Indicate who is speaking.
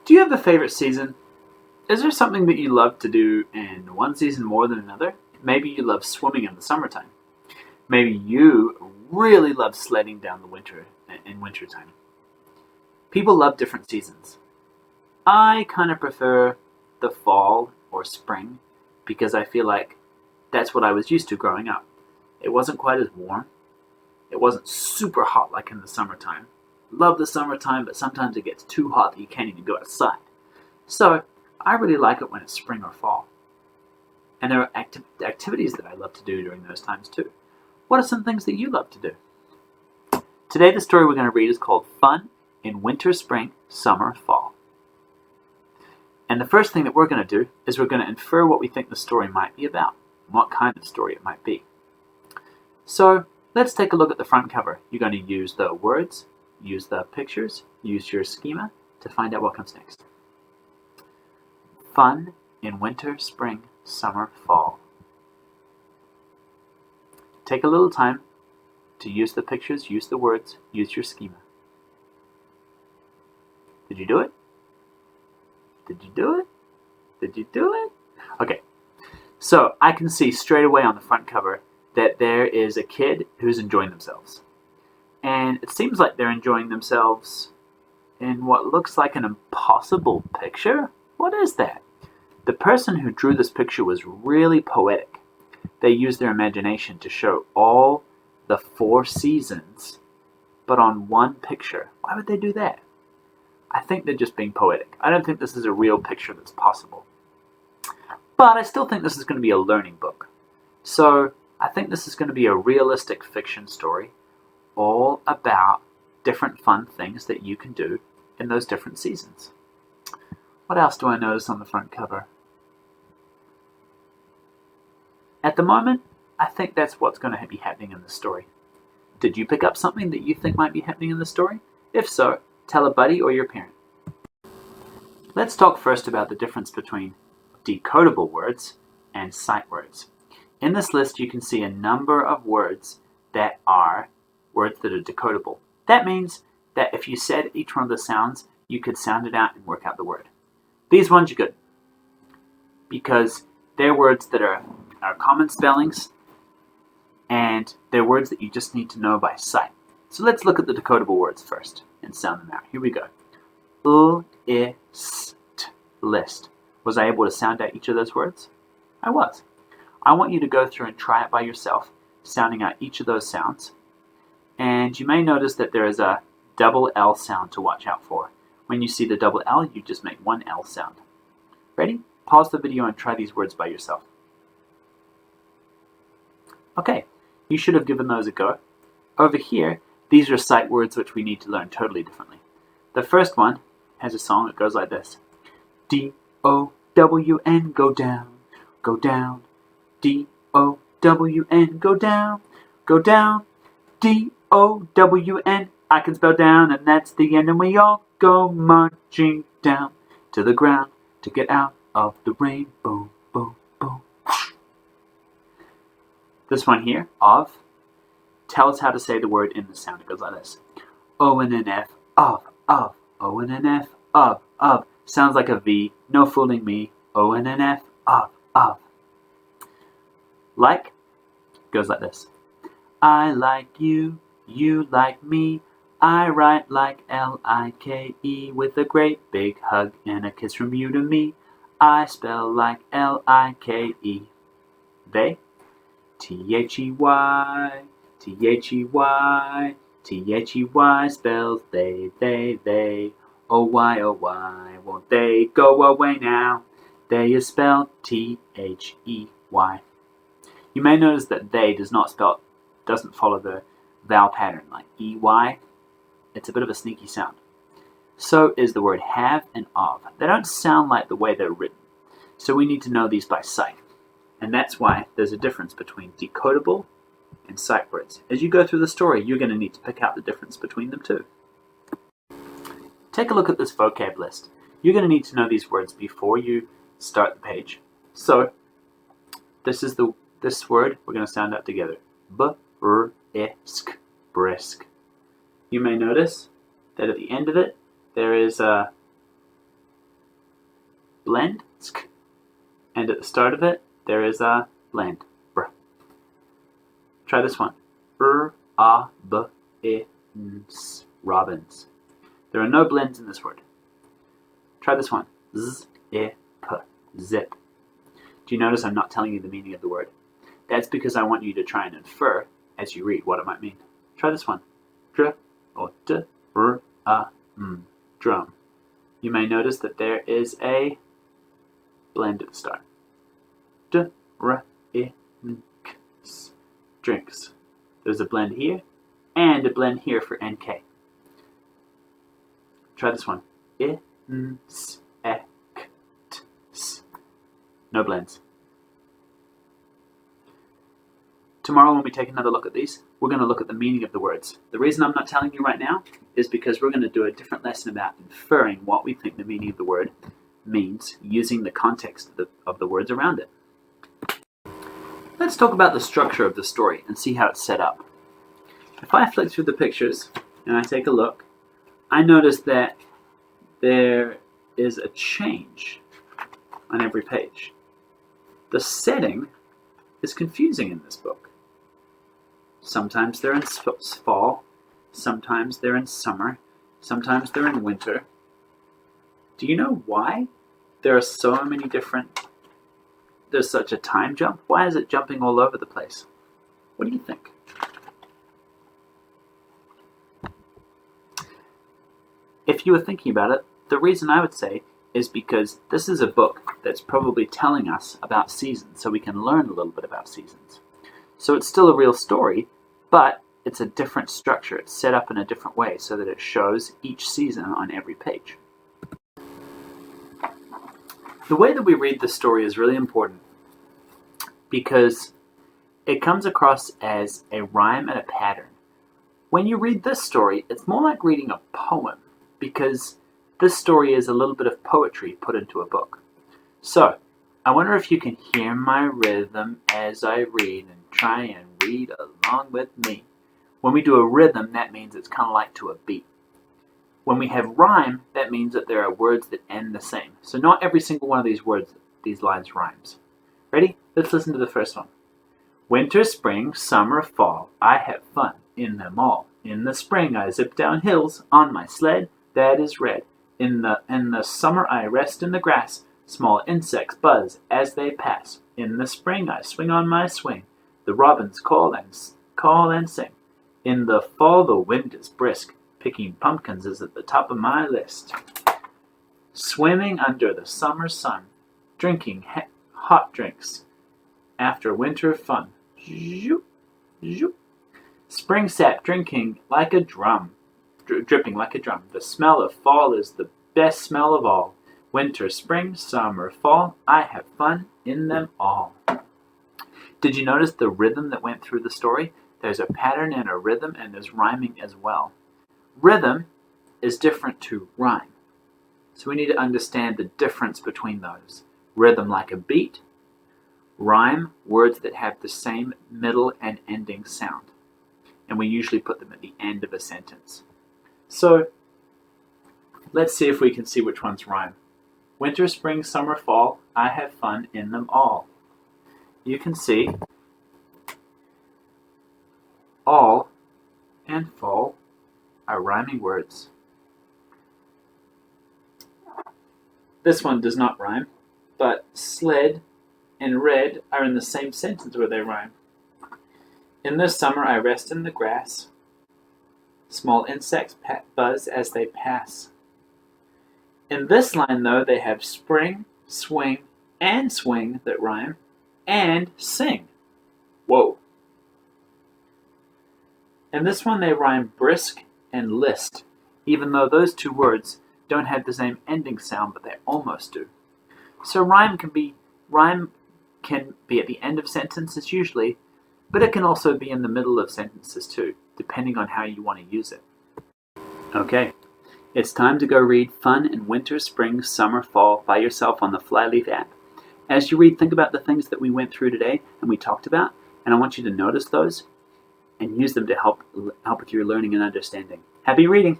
Speaker 1: Do you have a favorite season? Is there something that you love to do in one season more than another? Maybe you love swimming in the summertime. Maybe you really love sledding down in wintertime. People love different seasons. I kind of prefer the fall or spring because I feel like that's what I was used to growing up. It wasn't quite as warm. It wasn't super hot like in the summertime. Love the summertime, but sometimes it gets too hot that you can't even go outside. So I really like it when it's spring or fall. And there are activities that I love to do during those times too. What are some things that you love to do? Today the story we're going to read is called Fun in Winter, Spring, Summer, Fall. And the first thing that we're going to do is we're going to infer what we think the story might be about, what kind of story it might be. So let's take a look at the front cover. You're going to use the words, use the pictures, use your schema to find out what comes next. Fun in winter, spring, summer, fall. Take a little time to use the pictures, use the words, use your schema. Did you do it? Did you do it? Did you do it? Okay, so I can see straight away on the front cover that there is a kid who's enjoying themselves. And it seems like they're enjoying themselves in what looks like an impossible picture. What is that? The person who drew this picture was really poetic. They used their imagination to show all the 4 seasons, but on one picture. Why would they do that? I think they're just being poetic. I don't think this is a real picture that's possible. But I still think this is going to be a learning book. So I think this is going to be a realistic fiction story all about different fun things that you can do in those different seasons. What else do I notice on the front cover? At the moment, I think that's what's going to be happening in the story. Did you pick up something that you think might be happening in the story? If so, tell a buddy or your parent. Let's talk first about the difference between decodable words and sight words. In this list, you can see a number of words that are words that are decodable. That means that if you said each one of the sounds, you could sound it out and work out the word. These ones are good because they're words that are common spellings and they're words that you just need to know by sight. So let's look at the decodable words first and sound them out. Here we go. List. Was I able to sound out each of those words? I was. I want you to go through and try it by yourself, sounding out each of those sounds. And you may notice that there is a double L sound to watch out for. When you see the double L, you just make one L sound. Ready? Pause the video and try these words by yourself. Okay, you should have given those a go. Over here, these are sight words which we need to learn totally differently. The first one has a song that goes like this. D-O-W-N, go down, go down. D-O-W-N, go down, go down. D-O-W-N, I can spell down, and that's the end, and we all go marching down to the ground to get out of the rain. Boom, boom, boom. This one here, of, tell us how to say the word in the sound. It goes like this. O and an F, of. O and an F, of. Sounds like a V, no fooling me. O and an F, of. Like, goes like this. I like you, you like me. I write like L-I-K-E with a great big hug and a kiss from you to me. I spell like L-I-K-E. They, T-H-E-Y, T-H-E-Y, T-H-E-Y spells they. O-Y, won't they go away now? They is spelled T-H-E-Y. You may notice that they doesn't follow the vowel pattern like E-Y. It's a bit of a sneaky sound. So is the word have and of. They don't sound like the way they're written. So we need to know these by sight. And that's why there's a difference between decodable and sight words. As you go through the story, you're going to need to pick out the difference between them too. Take a look at this vocab list. You're going to need to know these words before you start the page. So this word we're going to sound out together. Brisk. You may notice that at the end of it, there is a blend, sk, and at the start of it, there is a blend, br. Try this one. R-A-B-I-N-S, robins. There are no blends in this word. Try this one. Z-I-P, zip. Do you notice I'm not telling you the meaning of the word? That's because I want you to try and infer as you read what it might mean. Try this one. Dr or d-r-a-m, drum. You may notice that there is a blend at the start. D-r-I-n-k-s, drinks. There's a blend here and a blend here for NK. Try this one. I-n-s-e-k-t-s. No blends. Tomorrow when we take another look at these, we're going to look at the meaning of the words. The reason I'm not telling you right now is because we're going to do a different lesson about inferring what we think the meaning of the word means using the context of the words around it. Let's talk about the structure of the story and see how it's set up. If I flick through the pictures and I take a look, I notice that there is a change on every page. The setting is confusing in this book. Sometimes they're in fall, sometimes they're in summer, sometimes they're in winter. Do you know why there are so many different, there's such a time jump? Why is it jumping all over the place? What do you think? If you were thinking about it, the reason I would say is because this is a book that's probably telling us about seasons, so we can learn a little bit about seasons. So it's still a real story, but it's a different structure. It's set up in a different way so that it shows each season on every page. The way that we read the story is really important because it comes across as a rhyme and a pattern. When you read this story, it's more like reading a poem because this story is a little bit of poetry put into a book. So, I wonder if you can hear my rhythm as I read and try and read along with me. When we do a rhythm, that means it's kind of like to a beat. When we have rhyme, that means that there are words that end the same. So not every single one of these words, these lines rhymes. Ready? Let's listen to the first one. Winter, spring, summer, fall, I have fun in them all. In the spring I zip down hills on my sled that is red. In the summer I rest in the grass. Small insects buzz as they pass. In the spring I swing on my swing. The robins call and sing. In the fall the wind is brisk. Picking pumpkins is at the top of my list. Swimming under the summer sun. Drinking hot drinks. After winter fun. Zoop, zoop. Spring sap drinking like a drum. Dripping like a drum. The smell of fall is the best smell of all. Winter, spring, summer, fall, I have fun in them all. Did you notice the rhythm that went through the story? There's a pattern and a rhythm, and there's rhyming as well. Rhythm is different to rhyme. So we need to understand the difference between those. Rhythm like a beat. Rhyme, words that have the same middle and ending sound. And we usually put them at the end of a sentence. So let's see if we can see which ones rhyme. Winter, spring, summer, fall, I have fun in them all. You can see all and fall are rhyming words. This one does not rhyme, but sled and red are in the same sentence where they rhyme. In the summer I rest in the grass. Small insects buzz as they pass. In this line, though, they have spring, swing, and swing that rhyme, and sing. Whoa. In this one, they rhyme brisk and list, even though those two words don't have the same ending sound, but they almost do. So rhyme can be at the end of sentences usually, but it can also be in the middle of sentences too, depending on how you want to use it. Okay. It's time to go read Fun in Winter, Spring, Summer, Fall by yourself on the Flyleaf app. As you read, think about the things that we went through today and we talked about, and I want you to notice those and use them to help with your learning and understanding. Happy reading!